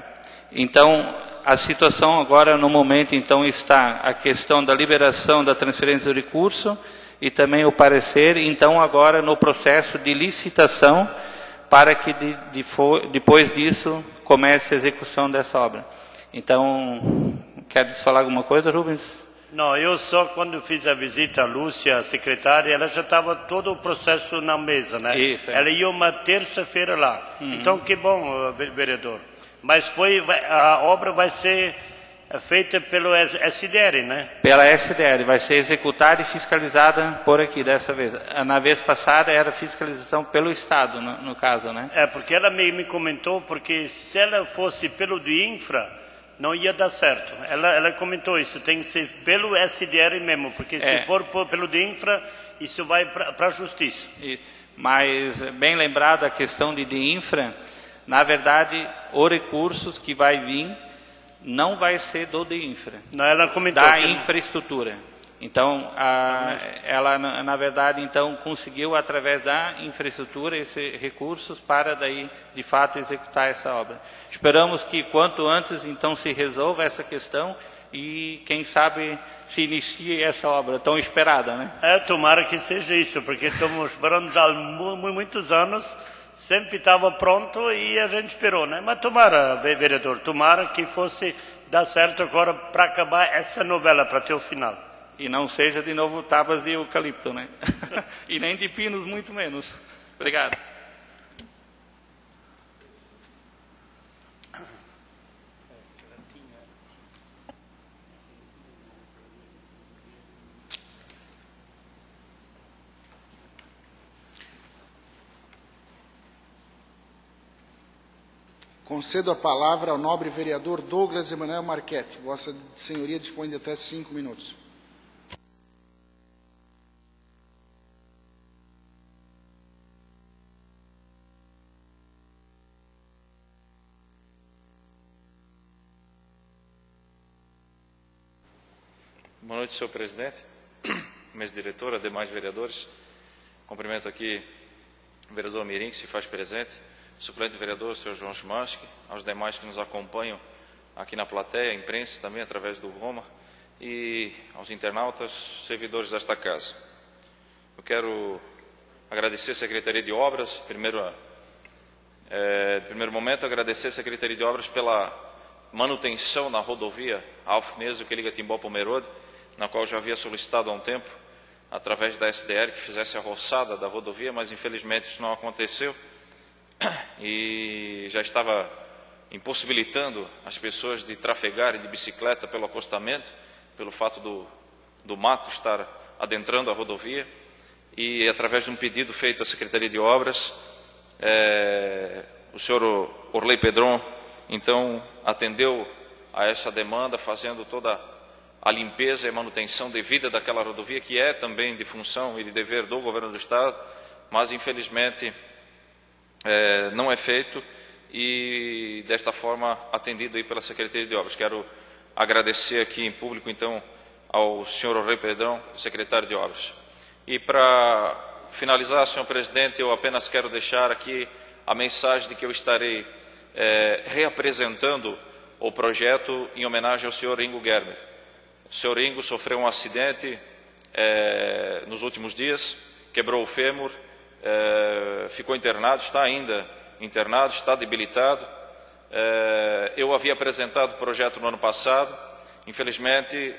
Então, a situação agora, no momento, então, está a questão da liberação da transferência do recurso e também o parecer, então, agora no processo de licitação, para que depois disso comece a execução dessa obra. Então, quer falar alguma coisa, Rubens? Não, eu só quando fiz a visita à Lúcia, a secretária, ela já estava todo o processo na mesa, né? Isso, Ela ia uma terça-feira lá. Então, que bom, vereador. Mas a obra vai ser feita pelo SDR, né? Pela SDR, vai ser executada e fiscalizada por aqui dessa vez. Na vez passada era fiscalização pelo Estado, no caso, né? Porque ela me comentou, porque se ela fosse pelo do Infra, não ia dar certo. Ela comentou isso, tem que ser pelo SDR mesmo, porque se for pelo do Infra, isso vai para a Justiça. Mas, bem lembrado, a questão de Infra, na verdade, os recursos que vai vir não vai ser do Infra, não, ela comentou da infraestrutura. Então, ela, na verdade, então, conseguiu, através da infraestrutura, esses recursos para, daí, de fato, executar essa obra. Esperamos que, quanto antes, então, se resolva essa questão e, quem sabe, se inicie essa obra tão esperada, né? Tomara que seja isso, porque estamos esperando já há muitos anos, sempre estava pronto e a gente esperou, né? Mas tomara, vereador, tomara que fosse dar certo agora para acabar essa novela, para ter o final. E não seja de novo tábuas de eucalipto, né? E nem de pinos, muito menos. Obrigado. Concedo a palavra ao nobre vereador Douglas Emanuel Marchetti. Vossa Senhoria dispõe de até 5 minutos. Boa noite, senhor presidente, mesa diretora, demais vereadores. Cumprimento aqui o vereador Mirim, que se faz presente, o suplente vereador, senhor João Schimanski, aos demais que nos acompanham aqui na plateia, a imprensa também, através do Roma, e aos internautas, servidores desta casa. Eu quero agradecer a Secretaria de Obras, em primeiro momento, agradecer a Secretaria de Obras pela manutenção na rodovia Alfneso, que liga Timbó-Pomerode, na qual já havia solicitado há um tempo, através da SDR, que fizesse a roçada da rodovia, mas infelizmente isso não aconteceu e já estava impossibilitando as pessoas de trafegarem de bicicleta pelo acostamento, pelo fato do mato estar adentrando a rodovia. E através de um pedido feito à Secretaria de Obras, o senhor Orley Pedron, então, atendeu a essa demanda, fazendo toda a limpeza e manutenção devida daquela rodovia, que é também de função e de dever do governo do Estado, mas infelizmente não é feito e desta forma atendido aí pela Secretaria de Obras. Quero agradecer aqui em público então ao senhor Orley Pedrão, secretário de Obras. E para finalizar, senhor presidente, eu apenas quero deixar aqui a mensagem de que eu estarei reapresentando o projeto em homenagem ao senhor Ingo Germer. O senhor Ingo sofreu um acidente nos últimos dias, quebrou o fêmur, ficou internado, está ainda internado, está debilitado. Eu havia apresentado o projeto no ano passado, infelizmente,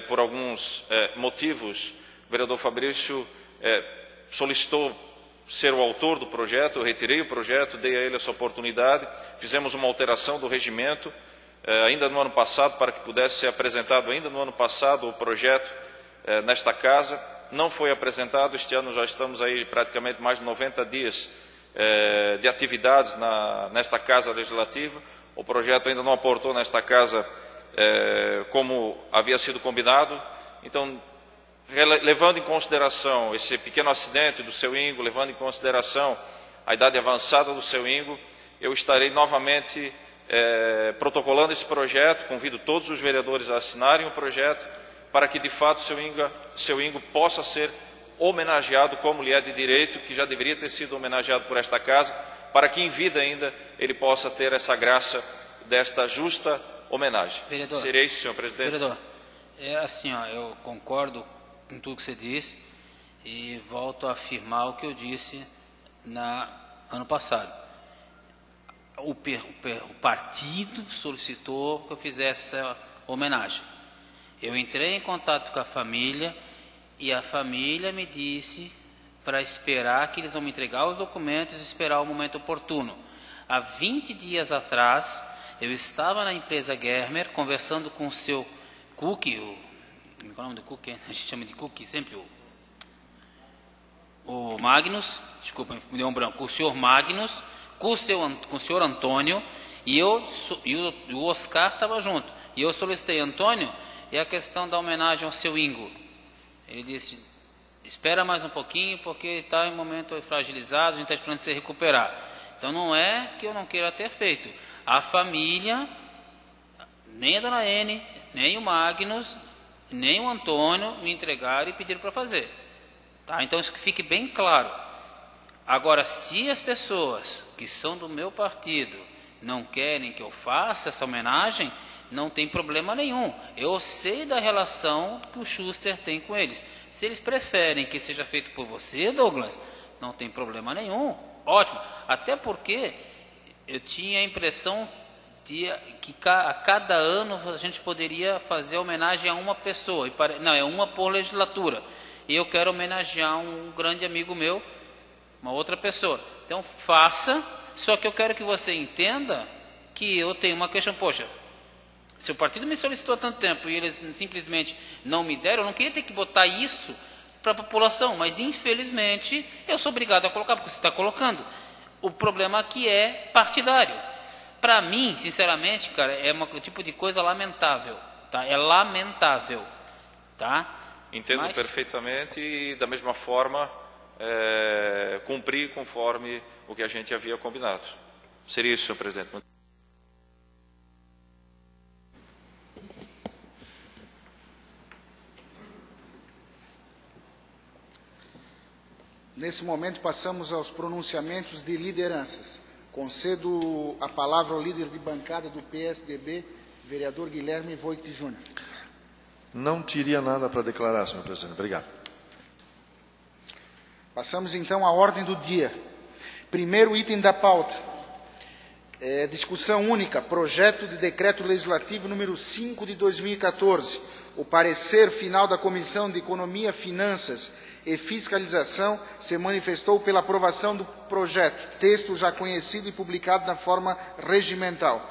por alguns motivos, o vereador Fabrício solicitou ser o autor do projeto, eu retirei o projeto, dei a ele essa oportunidade, fizemos uma alteração do regimento, ainda no ano passado, para que pudesse ser apresentado ainda no ano passado o projeto nesta casa. Não foi apresentado, este ano já estamos aí praticamente mais de 90 dias de atividades nesta Casa Legislativa. O projeto ainda não aportou nesta Casa como havia sido combinado. Então, levando em consideração esse pequeno acidente do seu Ingo, levando em consideração a idade avançada do seu Ingo, eu estarei novamente protocolando esse projeto, convido todos os vereadores a assinarem o projeto, para que de fato seu Ingo possa ser homenageado como lhe é de direito, que já deveria ter sido homenageado por esta casa, para que em vida ainda ele possa ter essa graça desta justa homenagem. Vereador, Seria isso, senhor presidente? Vereador, assim, eu concordo com tudo que você disse e volto a afirmar o que eu disse ano passado. O partido solicitou que eu fizesse essa homenagem. Eu entrei em contato com a família e a família me disse para esperar que eles vão me entregar os documentos e esperar o momento oportuno. Há 20 dias atrás, eu estava na empresa Germer conversando com o seu Cook, qual é o nome do Cook? A gente chama de Cook sempre o Magnus, desculpa, me deu um branco, o senhor Magnus, com o senhor Antônio, e o Oscar estava junto. E eu solicitei, Antônio, e a questão da homenagem ao seu Ingo. Ele disse, espera mais um pouquinho, porque está em momento fragilizado, a gente está esperando se recuperar. Então não é que eu não queira ter feito. A família, nem a dona N, nem o Magnus, nem o Antônio me entregaram e pediram para fazer. Tá? Então isso que fique bem claro. Agora, se as pessoas que são do meu partido não querem que eu faça essa homenagem, não tem problema nenhum. Eu sei da relação que o Schuster tem com eles. Se eles preferem que seja feito por você, Douglas, não tem problema nenhum. Ótimo. Até porque eu tinha a impressão que a cada ano a gente poderia fazer homenagem a uma pessoa. Não, é uma por legislatura. E eu quero homenagear um grande amigo meu, uma outra pessoa. Então faça, só que eu quero que você entenda que eu tenho uma questão. Poxa, se o partido me solicitou há tanto tempo e eles simplesmente não me deram, eu não queria ter que botar isso para a população, mas infelizmente eu sou obrigado a colocar, porque você está colocando. O problema aqui é partidário. Para mim, sinceramente, cara, é um tipo de coisa lamentável, tá? É lamentável, tá? Entendo perfeitamente e da mesma forma cumprir conforme o que a gente havia combinado. Seria isso, senhor presidente. Nesse momento passamos aos pronunciamentos de lideranças. Concedo a palavra ao líder de bancada do PSDB, vereador Guilherme Voigt Júnior. Não teria nada para declarar, senhor presidente. Obrigado. Passamos então à ordem do dia. Primeiro item da pauta. Discussão única, projeto de decreto legislativo número 5 de 2014. O parecer final da Comissão de Economia, Finanças e Fiscalização se manifestou pela aprovação do projeto, texto já conhecido e publicado na forma regimental.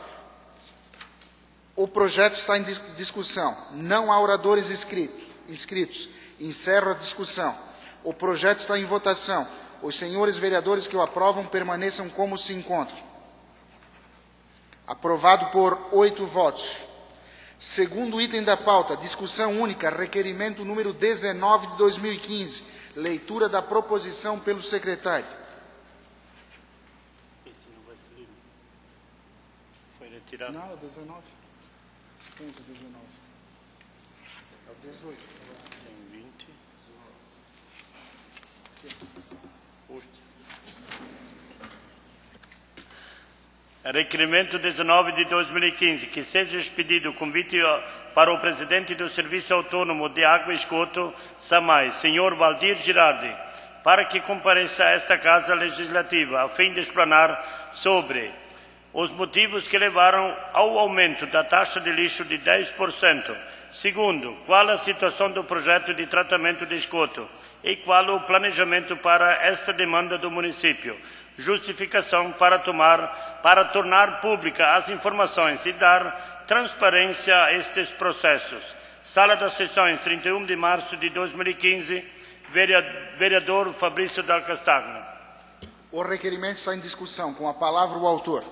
O projeto está em discussão. Não há oradores inscritos. Encerro a discussão. O projeto está em votação. Os senhores vereadores que o aprovam permaneçam como se encontram. Aprovado por 8 votos. Segundo item da pauta, discussão única, requerimento número 19 de 2015, leitura da proposição pelo secretário. Esse não vai ser lido. Foi retirado. Não, é o 19. Quem é o 19? É o 18. Tem 20. 8. Requerimento 19 de 2015, que seja expedido o convite para o presidente do Serviço Autônomo de Água e Esgoto, SAMAI, Sr. Valdir Girardi, para que compareça a esta Casa Legislativa, a fim de explanar sobre os motivos que levaram ao aumento da taxa de lixo de 10%. Segundo, qual a situação do projeto de tratamento de esgoto e qual o planejamento para esta demanda do município. Justificação para tornar pública as informações e dar transparência a estes processos. Sala das Sessões, 31 de março de 2015, vereador Fabrício Dal Castagno. O requerimento está em discussão. Com a palavra o autor.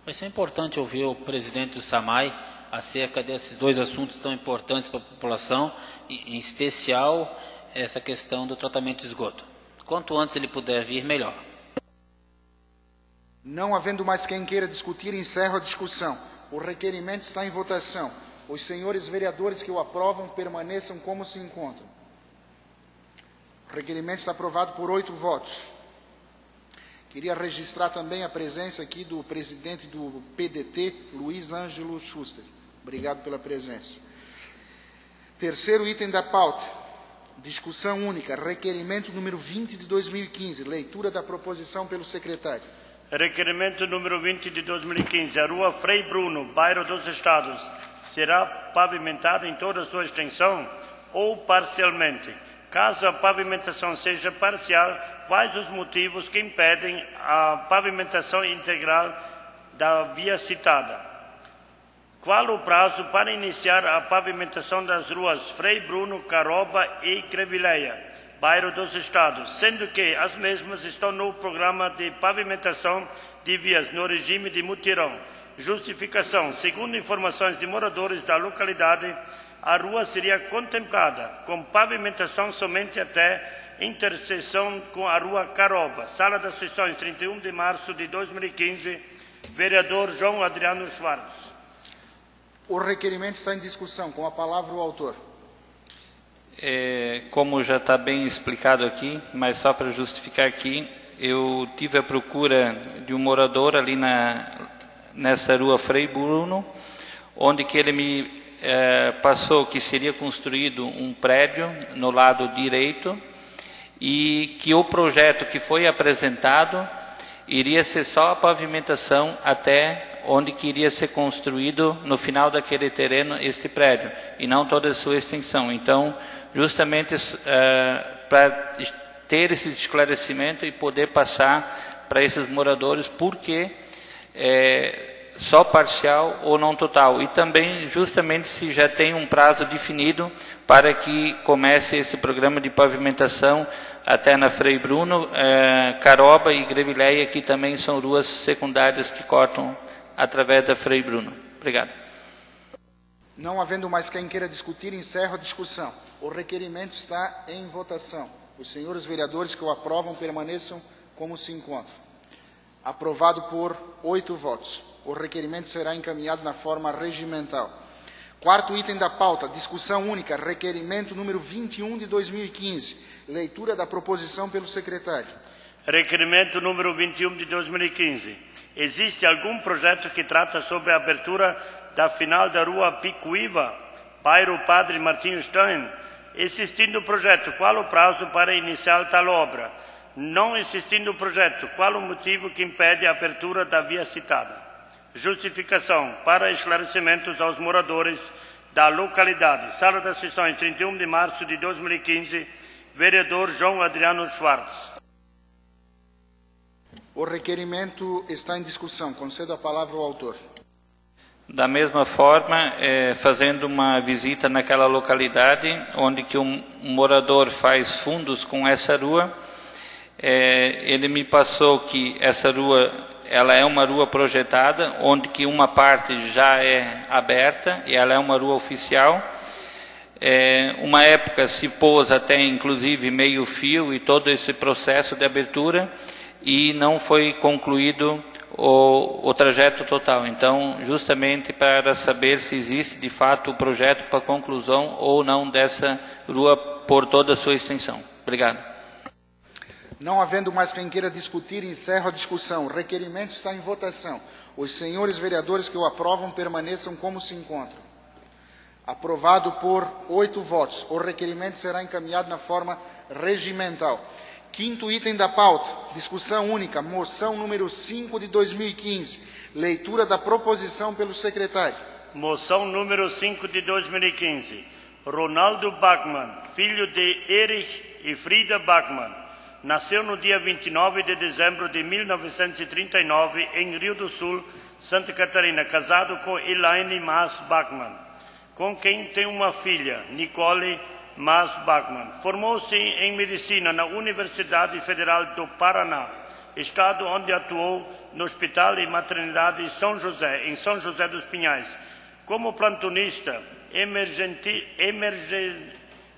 Vai ser importante ouvir o presidente do SAMAI acerca desses dois assuntos tão importantes para a população, em especial essa questão do tratamento de esgoto. Quanto antes ele puder vir, melhor. Não havendo mais quem queira discutir, encerro a discussão. O requerimento está em votação. Os senhores vereadores que o aprovam permaneçam como se encontram. O requerimento está aprovado por 8 votos. Queria registrar também a presença aqui do presidente do PDT, Luiz Ângelo Schuster. Obrigado pela presença. Terceiro item da pauta. Discussão única. Requerimento número 20 de 2015. Leitura da proposição pelo secretário. Requerimento número 20 de 2015. A rua Frei Bruno, bairro dos Estados, será pavimentada em toda a sua extensão ou parcialmente? Caso a pavimentação seja parcial, quais os motivos que impedem a pavimentação integral da via citada? Qual o prazo para iniciar a pavimentação das ruas Frei Bruno, Caroba e Crevileia, bairro dos Estados, sendo que as mesmas estão no programa de pavimentação de vias no regime de mutirão? Justificação: segundo informações de moradores da localidade, a rua seria contemplada com pavimentação somente até interseção com a rua Caroba. Sala das Sessões, 31 de março de 2015, vereador João Adriano Schwartz. O requerimento está em discussão. Com a palavra o autor. Como já está bem explicado aqui, mas só para justificar aqui, eu tive a procura de um morador ali nessa rua Frei Bruno, onde que ele me passou que seria construído um prédio no lado direito e que o projeto que foi apresentado iria ser só a pavimentação até onde que iria ser construído no final daquele terreno este prédio e não toda a sua extensão. Então, justamente para ter esse esclarecimento e poder passar para esses moradores porque só parcial ou não total, e também justamente se já tem um prazo definido para que comece esse programa de pavimentação até na Frei Bruno, Caroba e Grevileia, que também são ruas secundárias que cortam através da Frei Bruno. Obrigado. Não havendo mais quem queira discutir, encerro a discussão. O requerimento está em votação. Os senhores vereadores que o aprovam permaneçam como se encontram. Aprovado por 8 votos. O requerimento será encaminhado na forma regimental. Quarto item da pauta, discussão única, requerimento número 21 de 2015. Leitura da proposição pelo secretário. Requerimento número 21 de 2015. Existe algum projeto que trata sobre a abertura da final da rua Picuíva, bairro Padre Martinho Stein? Existindo o projeto, qual o prazo para iniciar tal obra? Não existindo o projeto, qual o motivo que impede a abertura da via citada? Justificação: para esclarecimentos aos moradores da localidade. Sala das Sessões, 31 de março de 2015, vereador João Adriano Schwartz. O requerimento está em discussão. Concedo a palavra ao autor. Da mesma forma, fazendo uma visita naquela localidade, onde que um morador faz fundos com essa rua, ele me passou que essa rua, ela é uma rua projetada, onde que uma parte já é aberta, e ela é uma rua oficial. Uma época se pôs até, inclusive, meio fio e todo esse processo de abertura, e não foi concluído o trajeto total. Então, justamente para saber se existe de fato o projeto para conclusão ou não dessa rua por toda a sua extensão. Obrigado. Não havendo mais quem queira discutir, encerro a discussão. O requerimento está em votação. Os senhores vereadores que o aprovam permaneçam como se encontram. Aprovado por 8 votos. O requerimento será encaminhado na forma regimental. Quinto item da pauta, discussão única, moção número 5 de 2015. Leitura da proposição pelo secretário. Moção número 5 de 2015. Ronaldo Bachmann, filho de Erich e Frida Bachmann, nasceu no dia 29 de dezembro de 1939 em Rio do Sul, Santa Catarina, casado com Elaine Mas Bachmann, com quem tem uma filha, Nicole Mas Bachmann. Formou-se em medicina na Universidade Federal do Paraná, estado onde atuou no Hospital e Maternidade São José, em São José dos Pinhais, como plantonista,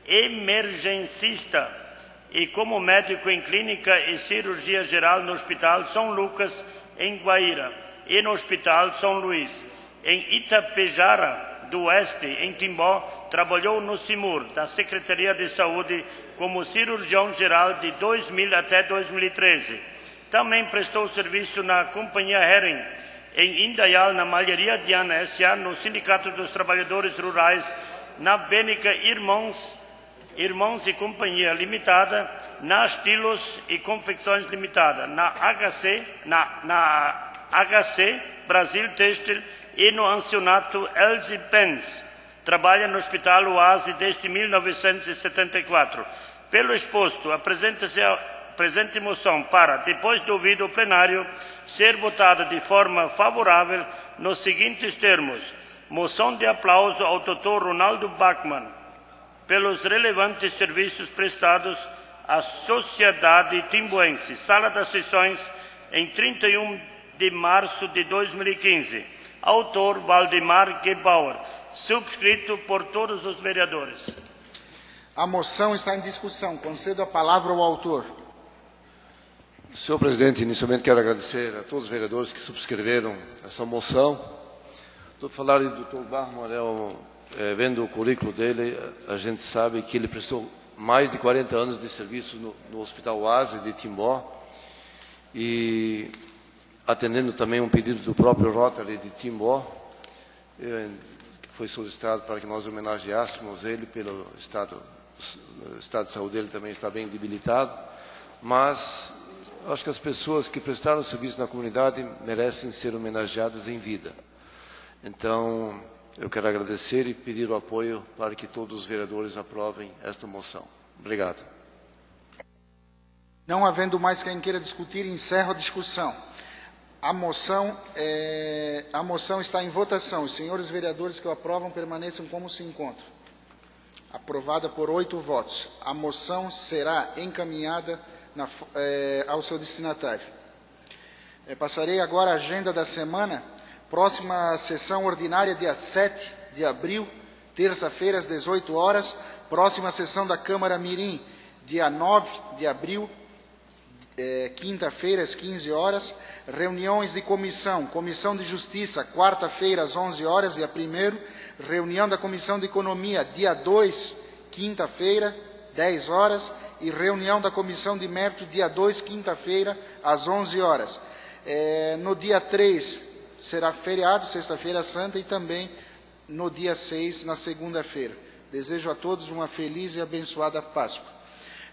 emergencista e como médico em clínica e cirurgia geral no Hospital São Lucas, em Guaíra, e no Hospital São Luís. Em Itapejara do Oeste, em Timbó, trabalhou no CIMUR, da Secretaria de Saúde, como cirurgião geral de 2000 até 2013. Também prestou serviço na Companhia Hering, em Indaial, na Malharia Diana S.A., no Sindicato dos Trabalhadores Rurais, na Bênica Irmãos e Companhia Limitada, na Estilos e Confecções Limitada, na HC Brasil Têxtil e no Ancionato Elze Pens. Trabalha no Hospital Oase desde 1974. Pelo exposto, apresenta-se a presente moção para, depois de ouvido o plenário, ser votada de forma favorável nos seguintes termos. Moção de aplauso ao Dr. Ronaldo Bachmann pelos relevantes serviços prestados à sociedade timboense. Sala das Sessões, em 31 de março de 2015. Autor Valdemar Gebauer. Subscrito por todos os vereadores. A moção está em discussão. Concedo a palavra ao autor. Senhor presidente, inicialmente quero agradecer a todos os vereadores que subscreveram essa moção. Estou falar do Dr. Bachmann, vendo o currículo dele, a gente sabe que ele prestou mais de 40 anos de serviço no Hospital Oase de Timbó e atendendo também um pedido do próprio Rotary de Timbó, que foi solicitado para que nós homenageássemos ele pelo estado de saúde dele também está bem debilitado, mas acho que as pessoas que prestaram serviço na comunidade merecem ser homenageadas em vida. Então, eu quero agradecer e pedir o apoio para que todos os vereadores aprovem esta moção. Obrigado. Não havendo mais quem queira discutir, encerro a discussão. A moção está em votação. Os senhores vereadores que o aprovam permaneçam como se encontram. Aprovada por 8 votos. A moção será encaminhada ao seu destinatário. Passarei agora a agenda da semana. Próxima sessão ordinária, dia 7 de abril, terça-feira, às 18 horas. Próxima sessão da Câmara Mirim, dia 9 de abril, quinta-feira, às 15 horas. Reuniões de comissão. Comissão de Justiça, quarta-feira, às 11 horas, dia 1º. Reunião da Comissão de Economia, dia 2, quinta-feira, 10 horas. E reunião da Comissão de Mérito, dia 2, quinta-feira, às 11 horas. No dia 3, será feriado, sexta-feira santa, e também no dia 6, na segunda-feira. Desejo a todos uma feliz e abençoada Páscoa.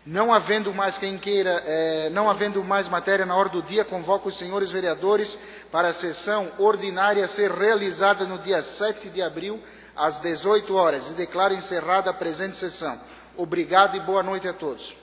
Não havendo mais quem queira, não havendo mais matéria na ordem do dia, convoco os senhores vereadores para a sessão ordinária a ser realizada no dia 7 de abril, às 18 horas, e declaro encerrada a presente sessão. Obrigado e boa noite a todos.